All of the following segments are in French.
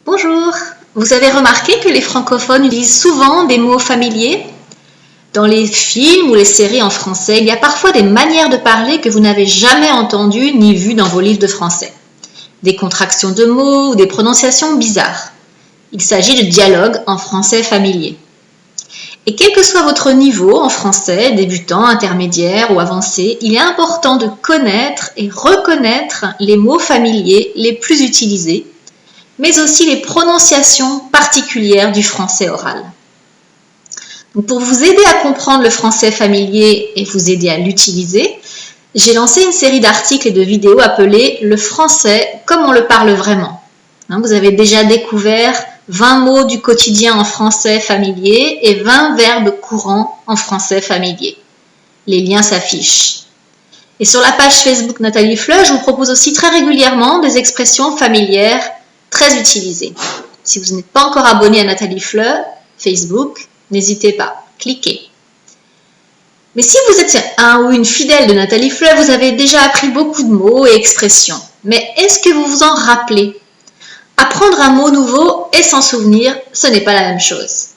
Bonjour. Vous avez remarqué que les francophones utilisent souvent des mots familiers? Dans les films ou les séries en français, il y a parfois des manières de parler que vous n'avez jamais entendues ni vues dans vos livres de français. Des contractions de mots ou des prononciations bizarres. Il s'agit de dialogue en français familier. Et quel que soit votre niveau en français, débutant, intermédiaire ou avancé, il est important de connaître et reconnaître les mots familiers les plus utilisés, mais aussi les prononciations particulières du français oral. Donc pour vous aider à comprendre le français familier et vous aider à l'utiliser, j'ai lancé une série d'articles et de vidéos appelée « Le français comme on le parle vraiment ». Vous avez déjà découvert 20 mots du quotidien en français familier et 20 verbes courants en français familier. Les liens s'affichent. Et sur la page Facebook Nathalie Fleu, je vous propose aussi très régulièrement des expressions familières très utilisées. Si vous n'êtes pas encore abonné à Nathalie Fleu, Facebook, n'hésitez pas, cliquez. Mais si vous êtes un ou une fidèle de Nathalie Fleu, vous avez déjà appris beaucoup de mots et expressions. Mais est-ce que vous vous en rappelez? Apprendre un mot nouveau et s'en souvenir, ce n'est pas la même chose.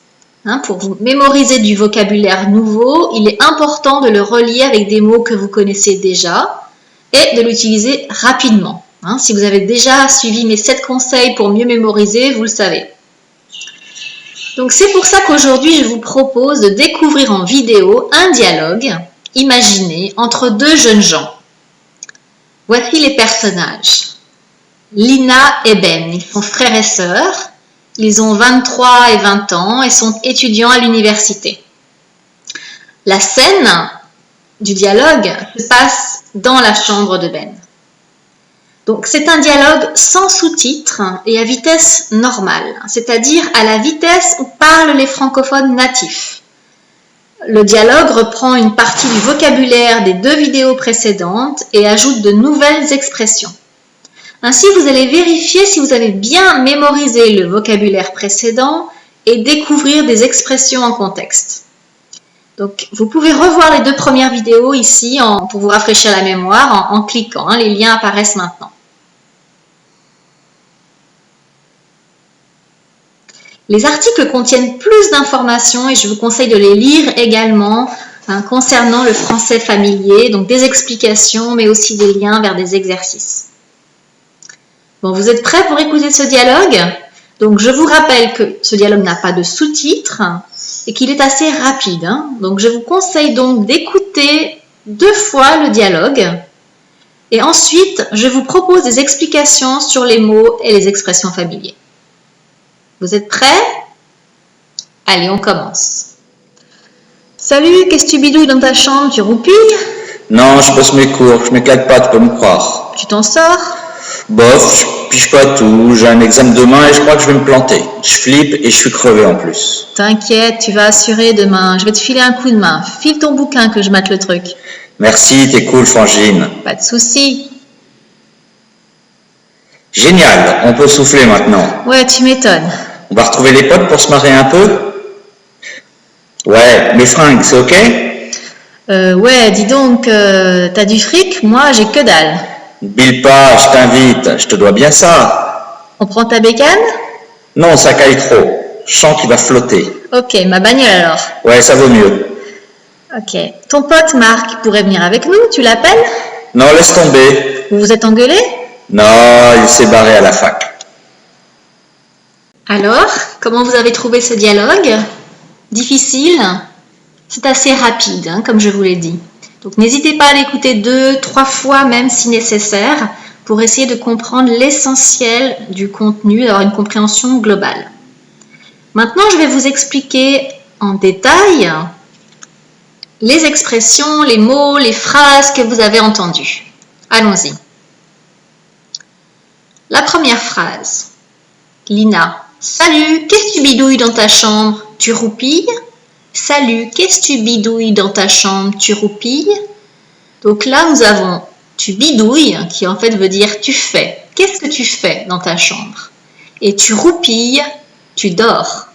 Pour vous mémoriser du vocabulaire nouveau, il est important de le relier avec des mots que vous connaissez déjà et de l'utiliser rapidement. Si vous avez déjà suivi mes 7 conseils pour mieux mémoriser, vous le savez. Donc c'est pour ça qu'aujourd'hui, je vous propose de découvrir en vidéo un dialogue imaginé entre deux jeunes gens. Voici les personnages. Lina et Ben, ils sont frères et sœurs. Ils ont 23 et 20 ans et sont étudiants à l'université. La scène du dialogue se passe dans la chambre de Ben. Donc c'est un dialogue sans sous-titres et à vitesse normale, c'est-à-dire à la vitesse où parlent les francophones natifs. Le dialogue reprend une partie du vocabulaire des 2 vidéos précédentes et ajoute de nouvelles expressions. Ainsi, vous allez vérifier si vous avez bien mémorisé le vocabulaire précédent et découvrir des expressions en contexte. Donc, vous pouvez revoir les 2 premières vidéos ici pour vous rafraîchir la mémoire en cliquant. Les liens apparaissent maintenant. Les articles contiennent plus d'informations et je vous conseille de les lire également concernant le français familier, donc des explications mais aussi des liens vers des exercices. Bon, vous êtes prêts pour écouter ce dialogue? Donc, je vous rappelle que ce dialogue n'a pas de sous-titres et qu'il est assez rapide. Donc, je vous conseille donc d'écouter 2 fois le dialogue. Et ensuite, je vous propose des explications sur les mots et les expressions familiers. Vous êtes prêts? Allez, on commence. Salut, qu'est-ce que tu bidouilles dans ta chambre? Tu roupilles? Non, je passe mes cours, je m'éclate pas, tu peux me croire. Tu t'en sors? Bof, je pige pas tout, j'ai un examen demain et je crois que je vais me planter. Je flippe et je suis crevé en plus. T'inquiète, tu vas assurer demain. Je vais te filer un coup de main. File ton bouquin que je mate le truc. Merci, t'es cool, Frangine. Pas de souci. Génial, on peut souffler maintenant. Ouais, tu m'étonnes. On va retrouver les potes pour se marrer un peu? Ouais, mes fringues, c'est ok? Ouais, dis donc, t'as du fric? Moi, j'ai que dalle. Bile pas, je t'invite, je te dois bien ça. On prend ta bécane? Non, ça caille trop. Je sens qu'il va flotter. Ok, ma bagnole alors. Ouais, ça vaut mieux. Ok. Ton pote Marc pourrait venir avec nous, tu l'appelles? Non, laisse tomber. Vous vous êtes engueulés? Non, il s'est barré à la fac. Alors, comment vous avez trouvé ce dialogue? Difficile? C'est assez rapide, comme je vous l'ai dit. Donc n'hésitez pas à l'écouter 2, 3 fois même si nécessaire pour essayer de comprendre l'essentiel du contenu, d'avoir une compréhension globale. Maintenant, je vais vous expliquer en détail les expressions, les mots, les phrases que vous avez entendues. Allons-y. La première phrase. Lina. Salut, qu'est-ce que tu bidouilles dans ta chambre? Tu roupilles? Salut, qu'est-ce que tu bidouilles dans ta chambre? Tu roupilles? Donc là, nous avons tu bidouilles, qui en fait veut dire tu fais. Qu'est-ce que tu fais dans ta chambre? Et tu roupilles, tu dors.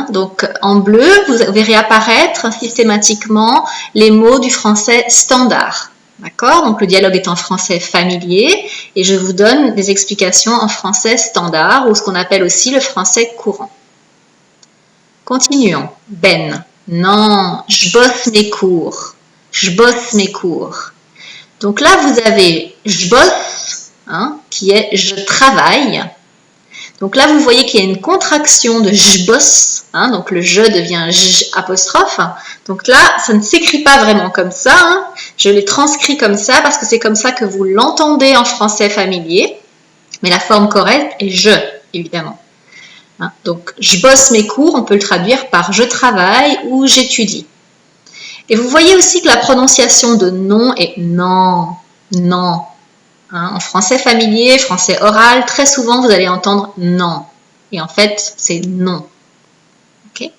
Donc en bleu, vous verrez apparaître systématiquement les mots du français standard. D'accord? Donc le dialogue est en français familier et je vous donne des explications en français standard ou ce qu'on appelle aussi le français courant. Continuons. Ben. Non, je bosse mes cours. Je bosse mes cours. Donc là, vous avez je bosse, hein, qui est je travaille. Donc là, vous voyez qu'il y a une contraction de je bosse, hein, donc le je devient j apostrophe. Donc là, ça ne s'écrit pas vraiment comme ça. Hein. Je l'ai transcrit comme ça parce que c'est comme ça que vous l'entendez en français familier. Mais la forme correcte est je, évidemment. Hein, donc, je bosse mes cours, on peut le traduire par je travaille ou j'étudie. Et vous voyez aussi que la prononciation de non est non, non. Hein, en français familier, français oral, très souvent vous allez entendre non. Et en fait, c'est non. Okay?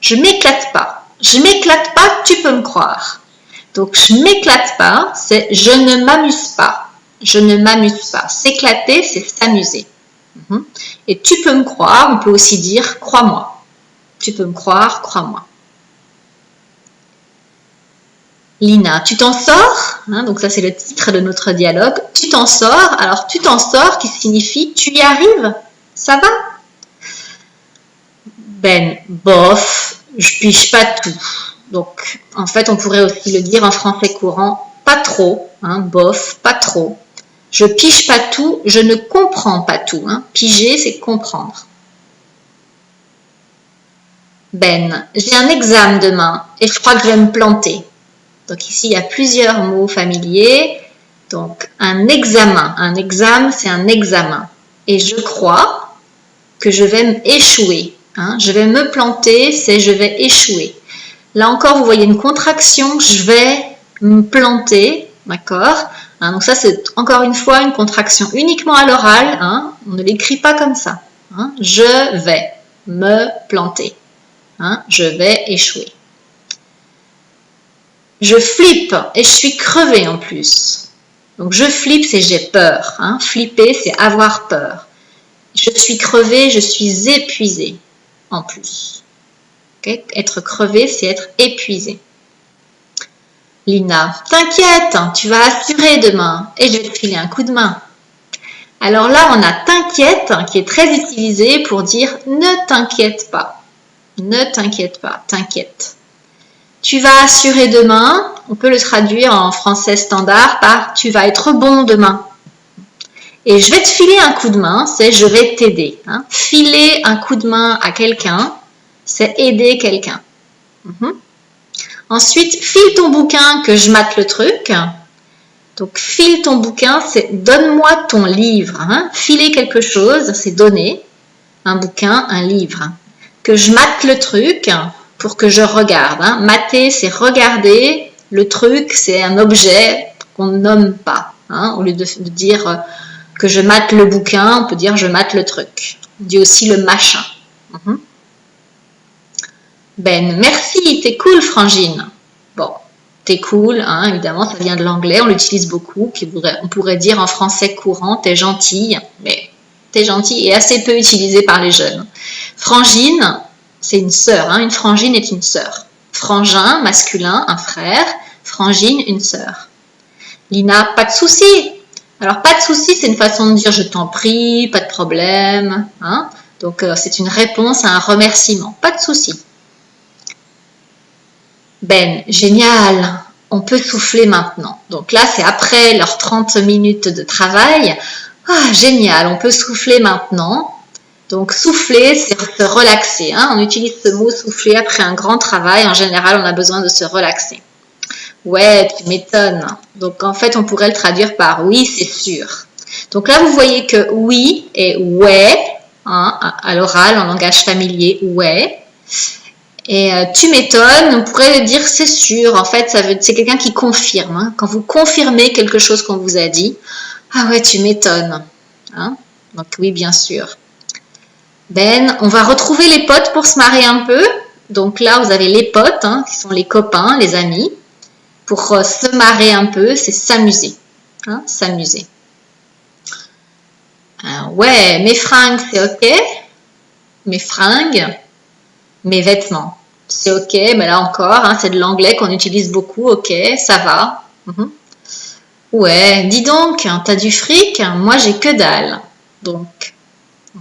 Je m'éclate pas. Je m'éclate pas, tu peux me croire. Donc, je m'éclate pas, c'est je ne m'amuse pas. Je ne m'amuse pas. S'éclater, c'est s'amuser. Et tu peux me croire, on peut aussi dire crois-moi. Tu peux me croire, crois-moi. Lina, tu t'en sors, hein, donc ça c'est le titre de notre dialogue. Tu t'en sors, alors tu t'en sors qui signifie tu y arrives, ça va? Ben, bof, je pige pas tout. Donc en fait on pourrait aussi le dire en français courant, pas trop, hein, bof, pas trop. Je pige pas tout, je ne comprends pas tout. Hein. Piger, c'est comprendre. Ben, j'ai un examen demain et je crois que je vais me planter. Donc ici, il y a plusieurs mots familiers. Donc, un examen. Un examen, c'est un examen. Et je crois que je vais échouer. Hein. Je vais me planter, c'est je vais échouer. Là encore, vous voyez une contraction, je vais me planter. D'accord? Hein, donc ça, c'est encore une fois une contraction uniquement à l'oral. Hein. On ne l'écrit pas comme ça. Hein. Je vais me planter. Hein. Je vais échouer. Je flippe et je suis crevée en plus. Donc je flippe, c'est j'ai peur. Hein. Flipper, c'est avoir peur. Je suis crevée, je suis épuisée en plus. Okay. Être crevée, c'est être épuisée. Lina, t'inquiète, tu vas assurer demain et je vais te filer un coup de main. Alors là, on a t'inquiète qui est très utilisé pour dire ne t'inquiète pas. Ne t'inquiète pas, t'inquiète. Tu vas assurer demain, on peut le traduire en français standard par tu vas être bon demain. Et je vais te filer un coup de main, c'est je vais t'aider. Hein. Filer un coup de main à quelqu'un, c'est aider quelqu'un. Ensuite, file ton bouquin que je mate le truc. Donc, file ton bouquin, c'est donne-moi ton livre. Hein. Filer quelque chose, c'est donner. Un bouquin, un livre. Que je mate le truc pour que je regarde. Hein. Mater, c'est regarder. Le truc, c'est un objet qu'on ne nomme pas. Hein. Au lieu de dire que je mate le bouquin, on peut dire je mate le truc. On dit aussi le machin. Ben, merci, t'es cool, Frangine. Bon, t'es cool, hein, évidemment, ça vient de l'anglais, on l'utilise beaucoup. On pourrait dire en français courant, t'es gentille, mais t'es gentille est assez peu utilisé par les jeunes. Frangine, c'est une sœur, hein, une frangine est une sœur. Frangin, masculin, un frère. Frangine, une sœur. Lina, pas de souci. Alors, pas de souci, c'est une façon de dire je t'en prie, pas de problème. Hein. Donc, c'est une réponse à un remerciement. Pas de souci. Ben, génial, on peut souffler maintenant. Donc là, c'est après leurs 30 minutes de travail. Ah, génial, on peut souffler maintenant. Donc, souffler, c'est se relaxer. Hein. On utilise ce mot souffler après un grand travail. En général, on a besoin de se relaxer. Ouais, tu m'étonnes. Donc, en fait, on pourrait le traduire par oui, c'est sûr. Donc là, vous voyez que oui et ouais, hein, à l'oral, en langage familier, ouais. Et tu m'étonnes, on pourrait dire c'est sûr. En fait, c'est quelqu'un qui confirme. Hein. Quand vous confirmez quelque chose qu'on vous a dit, ah ouais, tu m'étonnes. Hein. Donc oui, bien sûr. Ben, on va retrouver les potes pour se marrer un peu. Donc là, vous avez les potes, hein, qui sont les copains, les amis. Pour se marrer un peu, c'est s'amuser. Hein, s'amuser. Ouais, mes fringues, c'est ok. Mes fringues. Mes vêtements, c'est ok, mais là encore, hein, c'est de l'anglais qu'on utilise beaucoup, ok, ça va. Ouais, dis donc, t'as du fric? Moi, j'ai que dalle. Donc,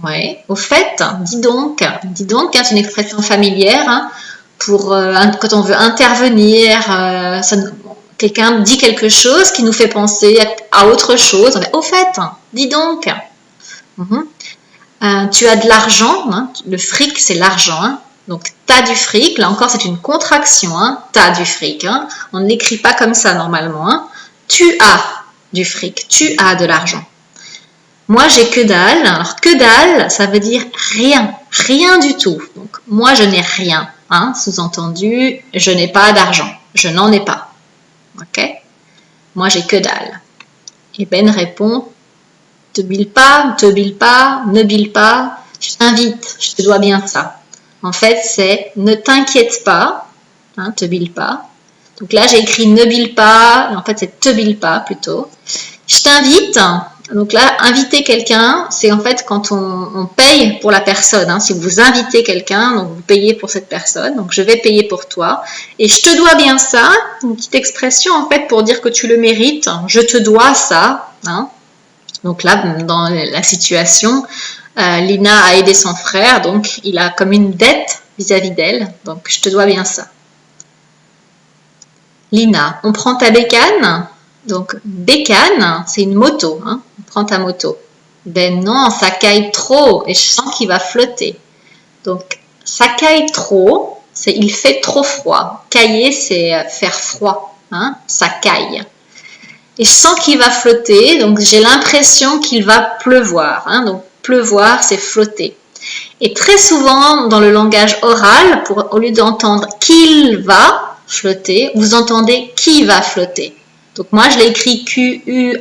ouais, au fait, dis donc, hein, c'est une expression familière hein, pour quand on veut intervenir, quelqu'un dit quelque chose qui nous fait penser à autre chose. Au fait, dis donc. Mhm. Tu as de l'argent, hein, le fric c'est l'argent, hein, donc t'as du fric, là encore c'est une contraction, hein, t'as du fric, hein, on ne l'écrit pas comme ça normalement, hein. Tu as du fric, tu as de l'argent. Moi j'ai que dalle, alors que dalle ça veut dire rien, rien du tout, donc moi je n'ai rien, hein, sous-entendu je n'ai pas d'argent, je n'en ai pas, ok, moi j'ai que dalle. Et Ben répond te bile pas, ne bile pas, je t'invite, je te dois bien ça. En fait, c'est ne t'inquiète pas, hein, te bile pas. Donc là, j'ai écrit ne bile pas, en fait, c'est te bile pas plutôt. Je t'invite, donc là, inviter quelqu'un, c'est en fait quand on paye pour la personne. Hein. Si vous invitez quelqu'un, donc vous payez pour cette personne, donc je vais payer pour toi. Et je te dois bien ça, une petite expression en fait pour dire que tu le mérites, je te dois ça, hein. Donc là, dans la situation, Lina a aidé son frère, donc il a comme une dette vis-à-vis d'elle. Donc je te dois bien ça. Lina, on prend ta bécane. Donc bécane, c'est une moto. Hein, on prend ta moto. Ben non, ça caille trop et je sens qu'il va flotter. Donc ça caille trop, c'est il fait trop froid. Cailler, c'est faire froid. Hein, ça caille. Et je sens qu'il va flotter, donc j'ai l'impression qu'il va pleuvoir. Hein, donc pleuvoir, c'est flotter. Et très souvent, dans le langage oral, au lieu d'entendre qu'il va flotter, vous entendez qui va flotter. Donc moi, je l'ai écrit Q-U'-Y,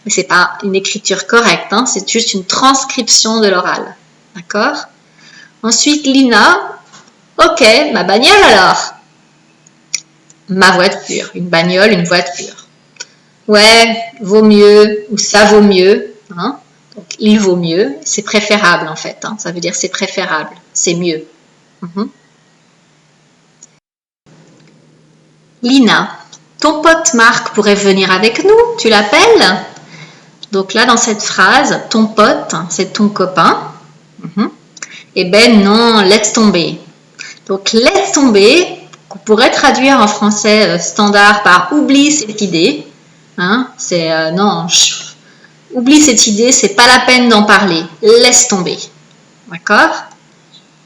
mais c'est pas une écriture correcte, hein, c'est juste une transcription de l'oral. D'accord? Ensuite, Lina, ok, ma bagnole alors. Ma voiture, une bagnole, une voiture. Ouais, vaut mieux, ou ça vaut mieux. Hein? Donc, il vaut mieux, c'est préférable en fait. Hein? Ça veut dire c'est préférable, c'est mieux. Lina, ton pote Marc pourrait venir avec nous, tu l'appelles? Donc là, dans cette phrase, ton pote, c'est ton copain. Et Ben, non, laisse tomber. Donc, laisse tomber, qu'on pourrait traduire en français standard par oublie cette idée. Hein, c'est non, oublie cette idée, c'est pas la peine d'en parler. Laisse tomber. D'accord?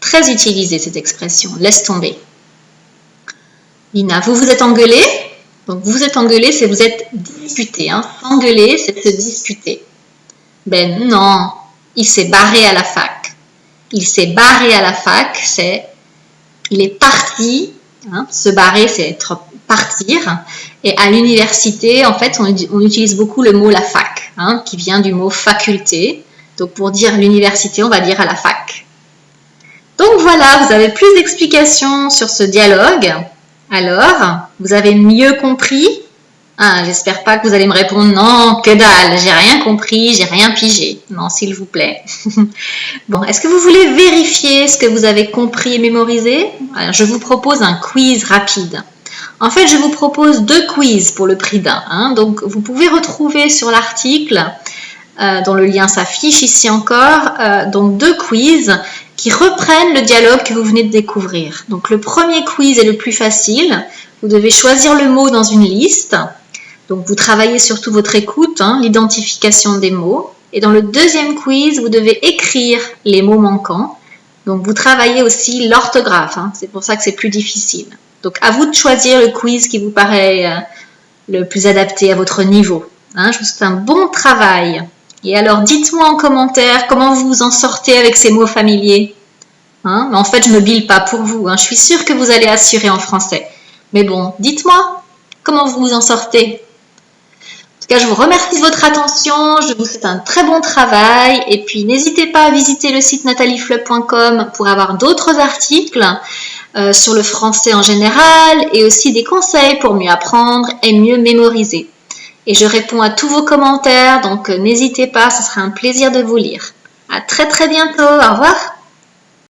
Très utilisée cette expression, laisse tomber. Lina, vous vous êtes engueulé? Donc vous vous êtes engueulé, c'est vous êtes disputé. Hein. S'engueuler, c'est se disputer. Ben non, il s'est barré à la fac. Il s'est barré à la fac, c'est il est parti. Hein, se barrer, c'est être partir. Et à l'université, en fait, on utilise beaucoup le mot la fac, hein, qui vient du mot faculté. Donc pour dire l'université, on va dire à la fac. Donc voilà, vous avez plus d'explications sur ce dialogue. Alors, vous avez mieux compris? Ah, j'espère pas que vous allez me répondre non, que dalle, j'ai rien compris, j'ai rien pigé. Non, s'il vous plaît. Bon, est-ce que vous voulez vérifier ce que vous avez compris et mémorisé? Alors, je vous propose un quiz rapide. En fait, je vous propose 2 quiz pour le prix d'un. Hein. Donc, vous pouvez retrouver sur l'article, dont le lien s'affiche ici encore, donc 2 quiz qui reprennent le dialogue que vous venez de découvrir. Donc, le premier quiz est le plus facile. Vous devez choisir le mot dans une liste. Donc, vous travaillez surtout votre écoute, hein, l'identification des mots. Et dans le deuxième quiz, vous devez écrire les mots manquants. Donc, vous travaillez aussi l'orthographe. Hein, c'est pour ça que c'est plus difficile. Donc, à vous de choisir le quiz qui vous paraît le plus adapté à votre niveau. Hein, je vous souhaite un bon travail. Et alors, dites-moi en commentaire comment vous vous en sortez avec ces mots familiers. Hein, mais en fait, je ne me bile pas pour vous. Hein, je suis sûre que vous allez assurer en français. Mais bon, dites-moi comment vous vous en sortez. En tout cas, je vous remercie de votre attention. Je vous souhaite un très bon travail. Et puis, n'hésitez pas à visiter le site nataliefleup.com pour avoir d'autres articles sur le français en général et aussi des conseils pour mieux apprendre et mieux mémoriser. Et je réponds à tous vos commentaires, donc n'hésitez pas, ce sera un plaisir de vous lire. À très très bientôt, au revoir.